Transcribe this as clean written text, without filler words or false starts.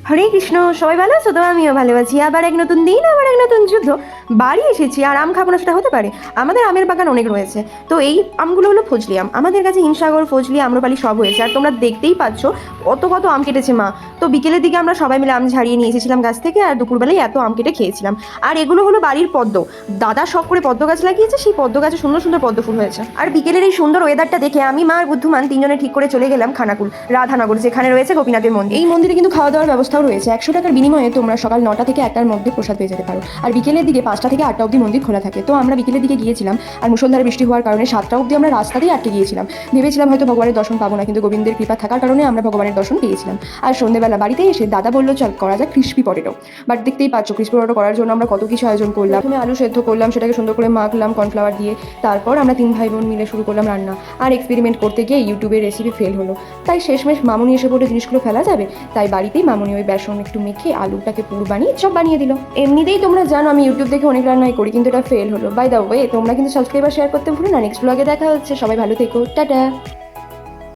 হরে কৃষ্ণ, সবাই ভালো আছো তো? আমিও ভালো আছি। আবার এক নতুন দিন, আবার এক নতুন যুদ্ধ। বাড়ি এসেছি আর আম খাবো না সেটা হতে পারে? আমাদের আমের বাগান অনেক রয়েছে। তো এই আমগুলো হলো ফজলি আম। আমাদের কাছে হিমসাগর, ফজলি, আম্রপালি সব হয়েছে। আর তোমরা দেখতেই পাচ্ছ কত কত আম কেটেছে মা। তো বিকেলের দিকে আমরা সবাই মিলে আম ঝাড়িয়ে নিয়ে এসেছিলাম গাছ থেকে, আর দুপুরবেলায় এত আম কেটে খেয়েছিলাম। আর এগুলো হলো বাড়ির পদ্ম। দাদা শখ করে পদ্ম গাছ লাগিয়েছে, সেই পদ্ম গাছে সুন্দর সুন্দর পদ্ম ফুল হয়েছে। আর বিকেলের এই সুন্দর ওয়েদারটা দেখে আমি, মা আর বুদ্ধুমান তিনজনে ঠিক করে চলে গেলাম খানাকুল রাধানগর, যেখানে রয়েছে গোপীনাথের মন্দির। এই মন্দিরে কিন্তু খাওয়া দাওয়ার ব্যবস্থাও রয়েছে। 100 টাকার বিনিময়ে তোমরা সকাল 9টা থেকে 1টার মধ্যে প্রসাদ পেয়ে যেতে পারো। আর বিকেলের দিকে 5টা থেকে 8টা অবধি মন্দির খোলা থাকে। তো আমরা বিকেলের দিকে গিয়েছিলাম, আর মুষলধারে বৃষ্টি হওয়ার কারণে 7টা অবধি আমরা রাস্তাতেই আটকে গিয়েছিলাম। ভেবেছিলাম হয়তো ভগবানের দর্শন পাবো না, কিন্তু গোবিন্দের কৃপা থাকার কারণে আমরা ভগবানের দর্শন পেয়েছিলাম। আর সন্ধ্যেবেলা বাড়িতে এসে দাদা বললো চল করা যাক ক্রিস্পি পটেটো। বাট দেখতেই পাচ্ছ ক্রিস্পি পটেটো করার জন্য আমরা কত কিছু আয়োজন করলাম। প্রথমে আলু সেদ্ধ করলাম, সেটাকে সুন্দর করে মাখলাম কর্নফ্লাওয়ার দিয়ে। তারপর আমরা 3 ভাই বোন মিলে শুরু করলাম রান্না। আর এক্সপেরিমেন্ট করতে গিয়ে ইউটিউবের রেসিপি ফেল হলো। তাই শেষমেশ মামুনি এসে বলে জিনিসগুলো ফেলা যাবে, তাই বাড়িতেই মামুনি ওই বেসন একটু মেখে আলুটাকে পুরো বানিয়ে সব বানিয়ে দিল। এমনিতেই তোমরা জানো আমি ইউটিউব দেখে অনেক রান্নাই করি, কিন্তু এটা ফেল হলো। বাই দ্য ওয়ে, তোমরা কিন্তু সাবস্ক্রাইব আর শেয়ার করতে ভুলো না। নেক্সট ব্লগে দেখা হচ্ছে। সবাই ভালো থেকো, টাটা।